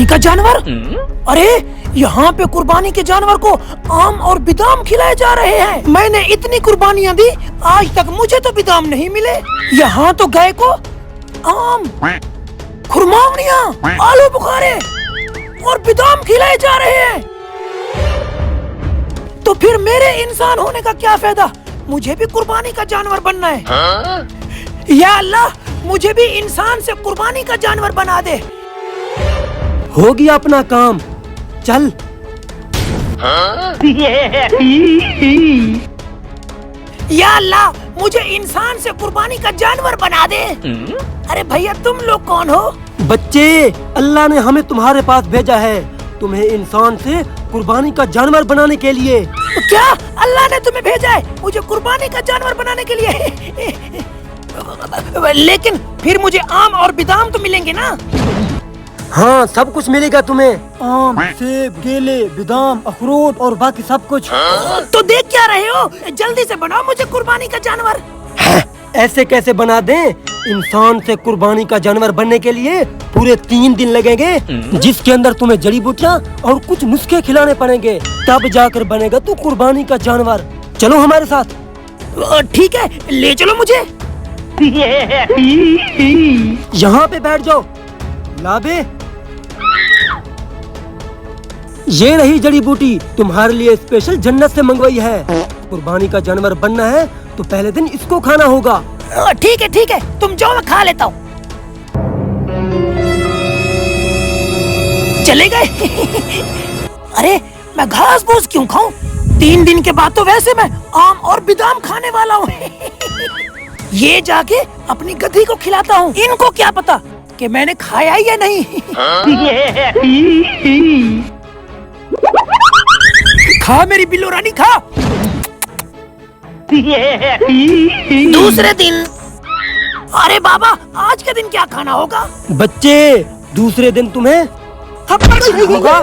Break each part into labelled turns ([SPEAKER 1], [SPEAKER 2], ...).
[SPEAKER 1] का जानवर? अरे यहाँ पे कुर्बानी के जानवर को आम और बादाम खिलाए जा रहे हैं। मैंने इतनी कुर्बानियाँ दी, आज तक मुझे तो बादाम नहीं मिले। यहाँ तो गाय को आम, खुरमावनियाँ, आलू बुखारे और बादाम खिलाए जा रहे हैं। तो फिर मेरे इंसान होने का क्या फायदा? मुझे भी कुर्बानी का जानवर बनना है। या अल्लाह, मुझे भी इंसान से कुर्बानी का जानवर बना दे।
[SPEAKER 2] हो गया अपना काम, चल।
[SPEAKER 1] या अल्लाह, मुझे इंसान से कुर्बानी का जानवर बना दे। अरे भैया, तुम लोग कौन हो?
[SPEAKER 2] बच्चे, अल्लाह ने हमें तुम्हारे पास भेजा है, तुम्हें इंसान से कुर्बानी का जानवर बनाने के लिए।
[SPEAKER 1] क्या अल्लाह ने तुम्हें भेजा है मुझे कुर्बानी का जानवर बनाने के लिए? लेकिन फिर मुझे आम और बादाम तो मिलेंगे ना?
[SPEAKER 2] हाँ, सब कुछ मिलेगा तुम्हें। आम, सेब, केले, बादाम, अखरोट और बाकी सब कुछ।
[SPEAKER 1] तो देख क्या रहे हो? जल्दी से बनाओ मुझे कुर्बानी का जानवर।
[SPEAKER 2] ऐसे कैसे बना दें? इंसान से कुर्बानी का जानवर बनने के लिए पूरे 3 दिन लगेंगे, जिसके अंदर तुम्हें जड़ी बूटियाँ और कुछ नुस्खे खिलाने पड़ेंगे, तब जाकर बनेगा तू कुर्बानी का जानवर। चलो हमारे साथ।
[SPEAKER 1] ठीक है, ले चलो मुझे।
[SPEAKER 2] यहाँ पे बैठ जाओ। लाबे, ये रही जड़ी बूटी, तुम्हारे लिए स्पेशल जन्नत से मंगवाई है। कुर्बानी का जानवर बनना है तो पहले दिन इसको खाना होगा।
[SPEAKER 1] ठीक है, तुम जाओ, मैं खा लेता हूँ। चले गए। अरे मैं घास फूस क्यों खाऊं? 3 दिन के बाद तो वैसे मैं आम और बादाम खाने वाला हूँ। ये जाके अपनी गधी को खिलाता हूँ। इनको क्या पता कि मैंने खाया या नहीं। खा मेरी बिल्लो रानी, खा। दूसरे दिन। अरे बाबा, आज के दिन क्या खाना होगा?
[SPEAKER 2] बच्चे, दूसरे दिन तुम्हें थप्पड़ होगा।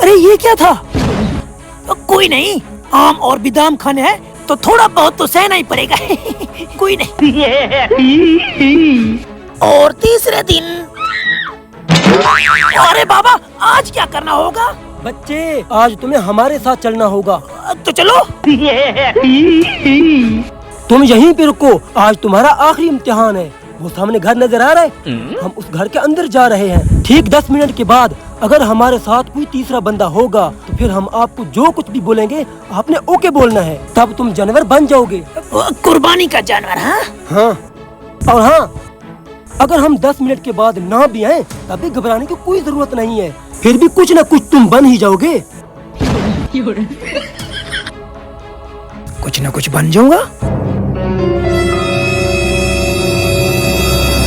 [SPEAKER 1] अरे ये क्या था? कोई नहीं, आम और बादाम खाने हैं तो थोड़ा बहुत तो सहना ही पड़ेगा। कोई नहीं। और तीसरे दिन। अरे बाबा, आज क्या करना होगा?
[SPEAKER 2] बच्चे, आज तुम्हें हमारे साथ चलना होगा।
[SPEAKER 1] तो चलो।
[SPEAKER 2] तुम यहीं पे रुको, आज तुम्हारा आखिरी इम्तिहान है। वो सामने घर नजर आ रहा है, हम उस घर के अंदर जा रहे हैं। ठीक 10 मिनट के बाद अगर हमारे साथ कोई तीसरा बंदा होगा तो फिर हम आपको जो कुछ भी बोलेंगे आपने ओके बोलना है, तब तुम जानवर बन जाओगे।
[SPEAKER 1] कुर्बानी का जानवर?
[SPEAKER 2] हाँ, और हाँ, अगर हम 10 मिनट के बाद ना भी आए तभी घबराने की कोई जरूरत नहीं है, फिर भी कुछ न कुछ तुम बन ही जाओगे।
[SPEAKER 1] कुछ न कुछ बन जाऊंगा।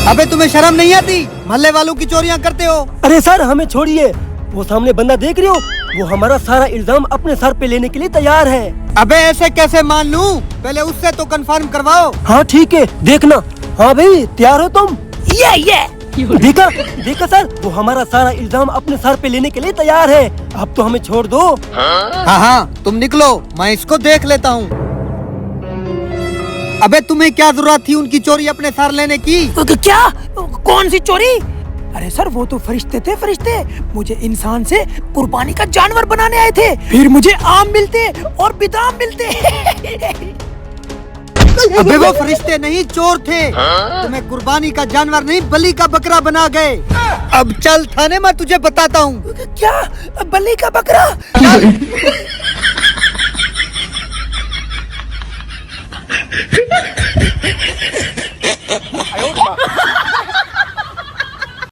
[SPEAKER 3] अबे तुम्हें शर्म नहीं आती? मोहल्ले वालों की चोरियां करते हो।
[SPEAKER 2] अरे सर, हमें छोड़िए, वो सामने बंदा देख रहे हो? वो हमारा सारा इल्जाम अपने सर पे लेने के लिए तैयार है।
[SPEAKER 3] अबे ऐसे कैसे मान लूं? पहले उससे तो कंफर्म करवाओ।
[SPEAKER 2] हाँ ठीक है, देखना। हाँ भाई, तैयार हो तुम?
[SPEAKER 1] ये
[SPEAKER 2] देखा सर, वो हमारा सारा इल्जाम अपने सर पे लेने के लिए तैयार है। अब तो हमें छोड़ दो।
[SPEAKER 3] हाँ, तुम निकलो, मैं इसको देख लेता हूँ। अबे तुम्हें क्या जरूरत थी उनकी चोरी अपने सर लेने की?
[SPEAKER 1] क्या? कौन सी चोरी? अरे सर, वो तो फरिश्ते थे, फरिश्ते मुझे इंसान से कुर्बानी का जानवर बनाने आए थे। फिर मुझे आम मिलते और बादाम मिलते।
[SPEAKER 3] अबे वो फरिश्ते नहीं, चोर थे। तुम्हें कुर्बानी का जानवर नहीं, बलि का बकरा बना गए। अब चल थाने में तुझे बताता हूँ।
[SPEAKER 1] क्या? बलि का बकरा?